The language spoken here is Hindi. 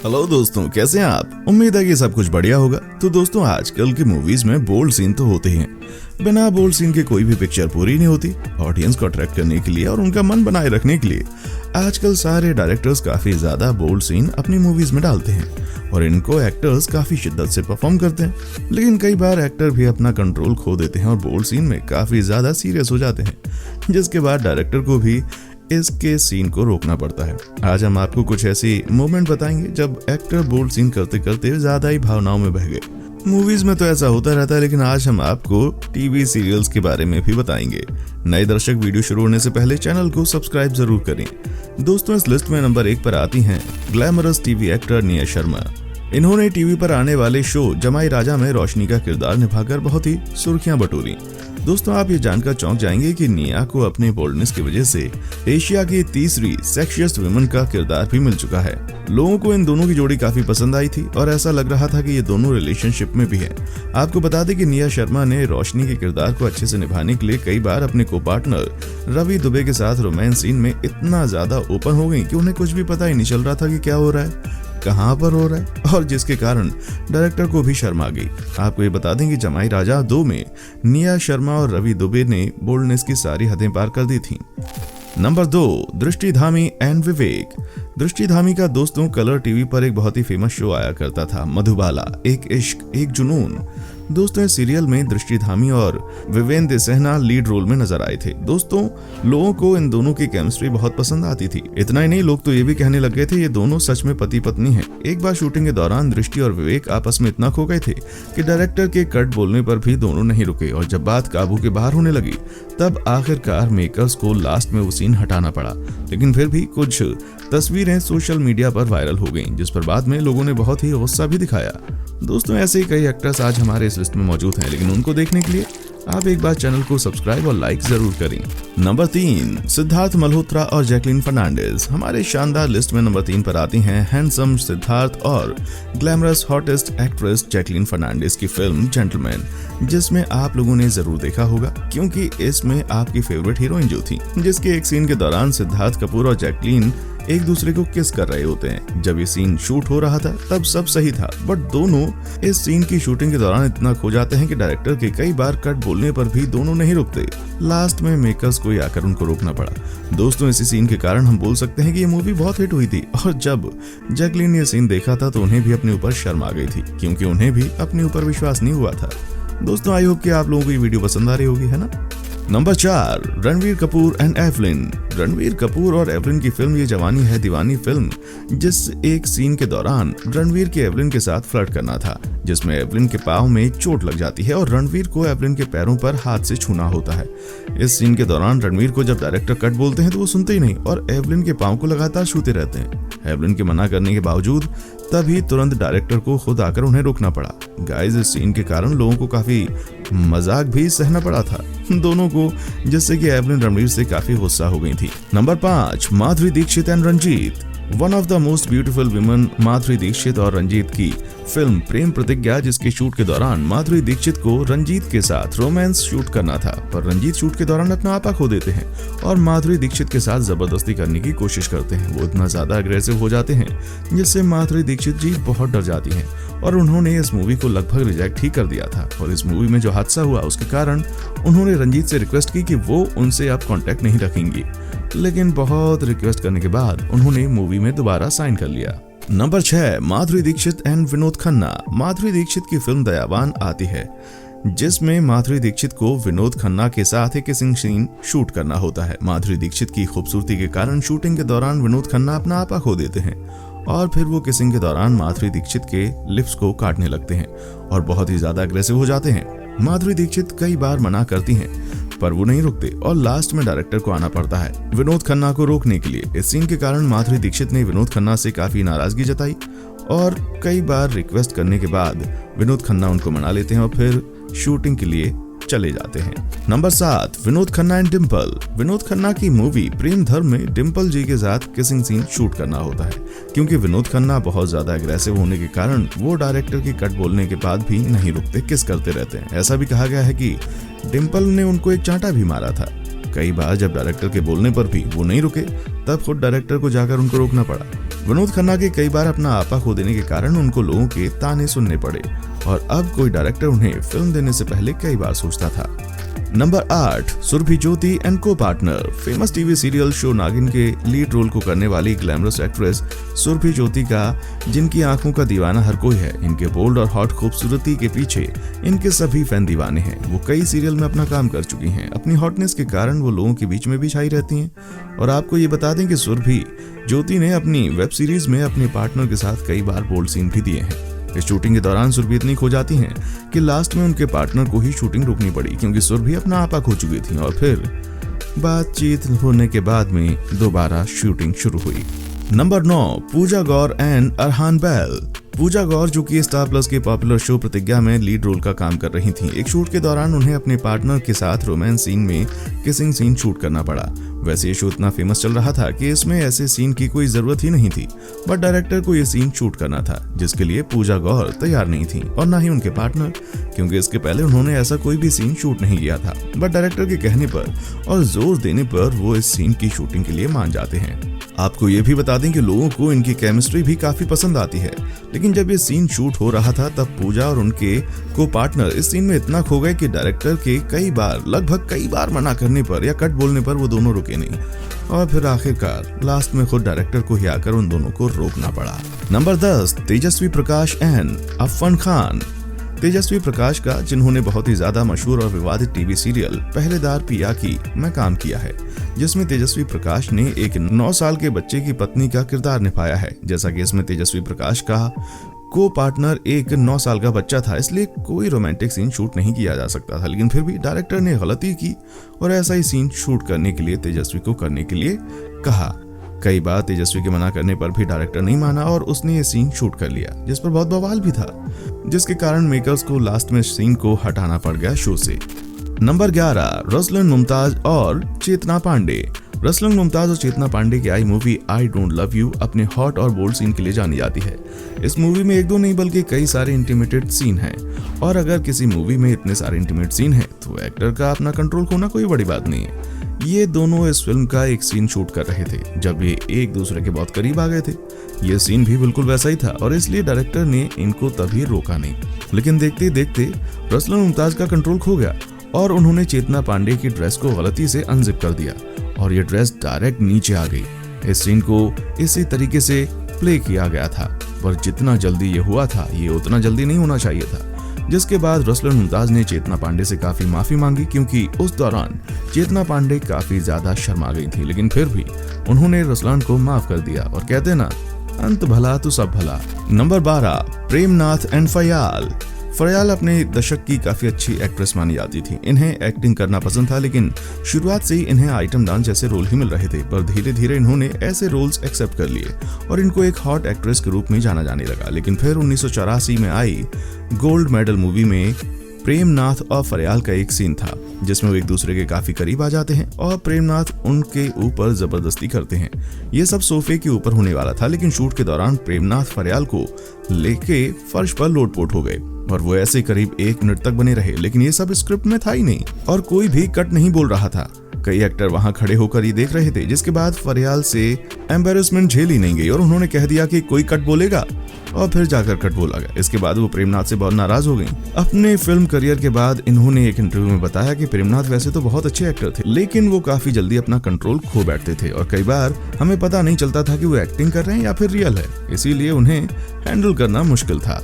हेलो दोस्तों, कैसे हैं आप? उम्मीद है कि सब कुछ बढ़िया होगा। तो दोस्तों, आजकल की मूवीज में बोल्ड सीन तो होते ही हैं। बिना बोल्ड सीन के कोई भी पिक्चर पूरी नहीं होती। ऑडियंस को अट्रैक्ट करने के लिए और उनका मन बनाए रखने के लिए आजकल सारे डायरेक्टर्स काफी ज्यादा बोल्ड सीन अपनी मूवीज में डालते हैं और इनको एक्टर्स काफी शिद्दत से परफॉर्म करते हैं। लेकिन कई बार एक्टर भी अपना कंट्रोल खो देते हैं और बोल्ड सीन में काफी ज्यादा सीरियस हो जाते हैं, जिसके बाद डायरेक्टर को भी इसके सीन को रोकना पड़ता है। आज हम आपको कुछ ऐसी मोमेंट बताएंगे जब एक्टर बोल्ड सीन करते करते ज्यादा ही भावनाओं में बह गए। मूवीज में तो ऐसा होता रहता है, लेकिन आज हम आपको टीवी सीरियल्स के बारे में भी बताएंगे। नए दर्शक, वीडियो शुरू होने से पहले चैनल को सब्सक्राइब जरूर करें। दोस्तों, इस लिस्ट में नंबर 1 पर आती हैं glamorous TV actor Nia Sharma. इन्होंने टीवी पर आने वाले शो जमाई राजा में रोशनी का किरदार निभाकर बहुत ही सुर्खियां बटोरी। दोस्तों, आप ये जानकर चौंक जाएंगे कि निया को अपने बोल्डनेस की वजह से एशिया की तीसरी सेक्सियस्ट वुमेन का किरदार भी मिल चुका है। लोगों को इन दोनों की जोड़ी काफी पसंद आई थी और ऐसा लग रहा था कि ये दोनों रिलेशनशिप में भी है। आपको बता दें कि निया शर्मा ने रोशनी के किरदार को अच्छे से निभाने के लिए कई बार अपने को पार्टनर रवि दुबे के साथ रोमांस सीन में इतना ज्यादा ओपन हो गई कि उन्हें कुछ भी पता ही नहीं चल रहा था कि क्या हो रहा है, कहां पर हो रहा है, और जिसके कारण डायरेक्टर को भी शर्म आ गई। आपको ये बता दें कि जमाई राजा 2 में निया शर्मा और रवि दुबे ने बोल्डनेस की सारी हदें पार कर दी थी। नंबर 2, दृष्टि धामी एंड विवेक। दृष्टि धामी का दोस्तों कलर टीवी पर एक बहुत ही फेमस शो आया करता था, मधुबाला, एक इश्क एक जुनून। दोस्तों, इस सीरियल में दृष्टि धामी और विवेंद्र सहना लीड रोल में नजर आए थे। दोस्तों, लोगों को इन दोनों की केमिस्ट्री बहुत पसंद आती थी। इतना ही नहीं, लोग तो ये भी कहने लग गए थे ये दोनों सच में पति पत्नी हैं। एक बार शूटिंग के दौरान दृष्टि और विवेक आपस में इतना खो गए थे कि डायरेक्टर के कट बोलने पर भी दोनों नहीं रुके और जब बात काबू के बाहर होने लगी तब आखिरकार मेकर्स को लास्ट में वो सीन हटाना पड़ा। लेकिन फिर भी कुछ तस्वीरें सोशल मीडिया पर वायरल हो गईं, जिस पर बाद में लोगों ने बहुत ही गुस्सा भी दिखाया। दोस्तों, ऐसे ही कई एक्टर्स आज हमारे इस लिस्ट में मौजूद हैं, लेकिन उनको देखने के लिए आप एक बार चैनल को सब्सक्राइब और लाइक जरूर करें। नंबर 3, सिद्धार्थ मल्होत्रा और जैकलीन फर्नांडिस। हमारे शानदार लिस्ट में नंबर 3 पर आती हैं हैंडसम सिद्धार्थ और glamorous hottest actress Jacqueline Fernandez की फिल्म जेंटलमैन, जिसमें आप लोगों ने जरूर देखा होगा क्योंकि इसमें आपकी फेवरेट हीरोइन जो थी, जिसके एक सीन के दौरान सिद्धार्थ कपूर और जैकलीन एक दूसरे को किस कर रहे होते हैं। जब ये सीन शूट हो रहा था तब सब सही था, बट दोनों इस सीन की शूटिंग के दौरान इतना खो जाते हैं कि डायरेक्टर के कई बार कट बोलने पर भी दोनों नहीं रुकते। लास्ट में मेकर्स को आकर उनको रोकना पड़ा। दोस्तों, इसी सीन के कारण हम बोल सकते हैं कि ये मूवी बहुत हिट हुई थी और जब जैकलीन ने ये सीन देखा था तो उन्हें भी अपने ऊपर शर्म आ गई थी, क्योंकि उन्हें भी अपने ऊपर विश्वास नहीं हुआ था। दोस्तों, आई होप कि आप लोगों को ये वीडियो पसंद आ रही होगी, है ना? Number 4, Ranveer Kapoor and Evelyn. Ranveer Kapoor और एवलिन की फिल्म ये जवानी है दीवानी फिल्म, जिस एक सीन के दौरान रणवीर के एवलिन के साथ फ्लर्ट करना था, जिसमें एवलिन के पांव में एक चोट लग जाती है और रणवीर को एवलिन के पैरों पर हाथ से छूना होता है। इस सीन के दौरान रणवीर को जब डायरेक्टर कट बोलते हैं तो वो सुनते ही नहीं और एवलिन के पांव को लगातार छूते रहते हैं। एवलिन के मना करने के बावजूद तभी तुरंत डायरेक्टर को खुद आकर उन्हें रोकना पड़ा। गाइस, इस सीन के कारण लोगों को काफी मजाक भी सहना पड़ा था दोनों को, जिससे कि एवलिन रणवीर से काफी गुस्सा हो गई थी। Number 5, Madhuri Dixit and Ranjeet. One of the most beautiful women Madhuri Dixit और रंजीत की फिल्म प्रेम प्रतिज्ञा, जिसके शूट के दौरान माधुरी दीक्षित को रंजीत के साथ रोमांस शूट करना था, पर रंजीत शूट के दौरान अपना आपा खो देते हैं और माधुरी दीक्षित के साथ जबरदस्ती करने की कोशिश करते हैं। वो इतना ज्यादा अग्रेसिव हो जाते हैं जिससे माधुरी दीक्षित जी बहुत डर जाती हैं और उन्होंने इस मूवी को लगभग रिजेक्ट ही कर दिया था। और इस मूवी में जो हादसा हुआ उसके कारण उन्होंने रंजीत से रिक्वेस्ट की कि वो उनसे अब कांटेक्ट नहीं रखेंगी, लेकिन बहुत रिक्वेस्ट करने के बाद उन्होंने मूवी में दोबारा साइन कर लिया। Number 6, Madhuri Dixit and Vinod Khanna. माधुरी दीक्षित की फिल्म दयावान आती है, जिसमें माधुरी दीक्षित को विनोद खन्ना के साथ एक किसिंग सीन शूट करना होता है। माधुरी दीक्षित की खूबसूरती के कारण शूटिंग के दौरान विनोद खन्ना अपना आपा खो देते हैं और फिर वो किसिंग के दौरान माधुरी दीक्षित के लिप्स को काटने लगते हैं और बहुत ही ज्यादा अग्रेसिव हो जाते हैं। माधुरी दीक्षित कई बार मना करती हैं पर वो नहीं रुकते और लास्ट में डायरेक्टर को आना पड़ता है विनोद खन्ना को रोकने के लिए। इस सीन के कारण माधुरी दीक्षित ने विनोद खन्ना से काफी नाराजगी जताई और कई बार रिक्वेस्ट करने के बाद विनोद खन्ना उनको मना लेते हैं और फिर शूटिंग के लिए चले जाते हैं। Number 7, Vinod Khanna and Dimple. विनोद खन्ना की मूवी प्रेम धर्म में डिम्पल जी के साथ किसिंग सीन शूट करना होता है, क्योंकि विनोद खन्ना बहुत ज्यादा अग्रेसिव होने के कारण वो डायरेक्टर की कट बोलने के बाद भी नहीं रुकते, किस करते रहते हैं। ऐसा भी कहा गया है कि डिम्पल ने उनको एक चांटा भी मारा था। कई बार जब डायरेक्टर के बोलने पर भी वो नहीं रुके तब खुद डायरेक्टर को जाकर उनको रोकना पड़ा। विनोद खन्ना के कई बार अपना आपा खो देने के कारण उनको लोगों के ताने सुनने पड़े और अब कोई डायरेक्टर उन्हें फिल्म देने से पहले कई बार सोचता था। नंबर 8, सुरभि ज्योति एंड को partner. Famous TV serial show नागिन के लीड रोल को करने वाली ग्लैमरस एक्ट्रेस सुरभि ज्योति का जिनकी आंखों का दीवाना हर कोई है, इनके बोल्ड और हॉट खूबसूरती के पीछे इनके सभी फैन दीवाने हैं। वो कई सीरियल में अपना काम कर चुकी हैं। अपनी हॉटनेस के कारण वो लोगों के बीच में भी छाई रहती हैं। और आपको ये बता दें कि सुरभि ज्योति ने अपनी वेब सीरीज में अपने पार्टनर के साथ कई बार बोल्ड सीन भी दिए हैं। इस शूटिंग के दौरान सुरभि इतनी खो जाती हैं कि लास्ट में उनके पार्टनर को ही शूटिंग रोकनी पड़ी, क्योंकि सुरभि अपना आपा खो चुकी थी और फिर बातचीत होने के बाद में दोबारा शूटिंग शुरू हुई। Number 9, Pooja Gor and Arhaan Behl. पूजा गौर जो कि स्टार प्लस के पॉपुलर शो प्रतिज्ञा में लीड रोल का काम कर रही थीं। एक शूट के दौरान उन्हें अपने पार्टनर के साथ रोमांस सीन में किसिंग सीन शूट करना पड़ा। वैसे ये शो इतना फेमस चल रहा था कि इसमें ऐसे सीन की कोई जरूरत ही नहीं थी, बट डायरेक्टर को ये सीन शूट करना था, जिसके लिए पूजा गौर तैयार नहीं थी और ना ही उनके पार्टनर, क्योंकि इसके पहले उन्होंने ऐसा कोई भी सीन शूट नहीं किया था। बट डायरेक्टर के कहने पर और जोर देने पर वो इस सीन की शूटिंग के लिए मान जाते हैं। आपको ये भी बता दें कि लोगों को इनकी केमिस्ट्री भी काफी पसंद आती है, लेकिन जब ये सीन शूट हो रहा था तब पूजा और उनके को पार्टनर इस सीन में इतना खो गए कि डायरेक्टर के लगभग कई बार मना करने पर या कट बोलने पर वो दोनों रुके नहीं और फिर आखिरकार लास्ट में खुद डायरेक्टर को ही आकर उन दोनों को रोकना पड़ा। Number 10, Tejasswi Prakash and Afan Khan. तेजस्वी प्रकाश का, जिन्होंने बहुत ही ज्यादा मशहूर और विवादित टीवी सीरियल पहलेदार पिया की में काम किया है, जिसमें तेजस्वी प्रकाश ने एक 9 साल के बच्चे की पत्नी का किरदार निभाया है। जैसा कि इसमें तेजस्वी प्रकाश का को पार्टनर एक 9 साल का बच्चा था, इसलिए कोई रोमांटिक सीन शूट नहीं किया जा सकता था, लेकिन फिर भी डायरेक्टर ने गलती की और ऐसा ही सीन शूट करने के लिए तेजस्वी को करने के लिए कहा। कई बार तेजस्वी के मना करने पर भी डायरेक्टर नहीं माना और उसने ये सीन शूट कर लिया, जिस पर बहुत बवाल भी था, जिसके कारण मेकर्स को लास्ट में सीन को हटाना पड़ गया शो से। नंबर 11, रसलन मुमताज और चेतना पांडे। रसलन मुमताज और चेतना पांडे की आई movie I don't love you अपने हॉट और बोल्ड सीन के लिए जानी जाती है। इस मूवी में एक दो नहीं बल्कि कई सारे इंटीमेटेड सीन हैं, और अगर किसी मूवी में इतने सारे इंटीमेट सीन हैं तो एक्टर का अपना कंट्रोल खोना कोई बड़ी बात नहीं है। ये दोनों इस फिल्म का एक सीन शूट कर रहे थे जब ये एक दूसरे के बहुत करीब आ गए थे। ये सीन भी बिल्कुल वैसा ही था और इसलिए डायरेक्टर ने इनको तभी रोका नहीं, लेकिन देखते देखते रसलन मुमताज का कंट्रोल खो गया और उन्होंने चेतना पांडे की ड्रेस को गलती से अनजिप कर दिया और ये ड्रेस डायरेक्ट नीचे आ गई। इस सीन को इसी तरीके से प्ले किया गया था, पर जितना जल्दी ये हुआ था ये उतना जल्दी नहीं होना चाहिए था। जिसके बाद रसलन मुमताज ने चेतना पांडे से काफी माफी मांगी, क्योंकि उस दौरान चेतना पांडे काफी ज्यादा शर्मा गई थी, लेकिन फिर भी उन्होंने रसलान को माफ कर दिया और कहते ना, अंत भला तो सब भला। Number 12, Premnath and Faryal. फयाल अपने दशक की काफी अच्छी एक्ट्रेस मानी जाती थी। इन्हें एक्टिंग करना पसंद था, लेकिन शुरुआत से ही इन्हें आइटम डांस जैसे रोल ही मिल रहे थे, पर धीरे धीरे इन्होंने ऐसे रोल्स एक्सेप्ट कर लिए और इनको एक हॉट एक्ट्रेस के रूप में जाना जाने लगा। लेकिन फिर 1984 में आई गोल्ड मेडल मूवी में प्रेमनाथ और फयाल का एक सीन था जिसमें वो एक दूसरे के काफी करीब आ जाते हैं और प्रेमनाथ उनके ऊपर जबरदस्ती करते हैं। ये सब सोफे के ऊपर होने वाला था, लेकिन शूट के दौरान प्रेमनाथ फयाल को लेके फर्श पर लोटपोट हो गए और वो ऐसे करीब 1 मिनट तक बने रहे, लेकिन ये सब स्क्रिप्ट में था ही नहीं और कोई भी कट नहीं बोल रहा था। कई एक्टर वहां खड़े होकर ये देख रहे थे, जिसके बाद फयाल से एम्बेरसमेंट झेली नहीं गई और उन्होंने कह दिया कि कोई कट बोलेगा और फिर जाकर कट बोला गया। इसके बाद वो प्रेमनाथ से बहुत नाराज हो गई। अपने फिल्म करियर के बाद इन्होंने एक इंटरव्यू में बताया कि प्रेमनाथ वैसे तो बहुत अच्छे एक्टर थे, लेकिन वो काफी जल्दी अपना कंट्रोल खो बैठते थे और कई बार हमें पता नहीं चलता था कि वो एक्टिंग कर रहे हैं या फिर रियल है, इसीलिए उन्हें हैंडल करना मुश्किल था।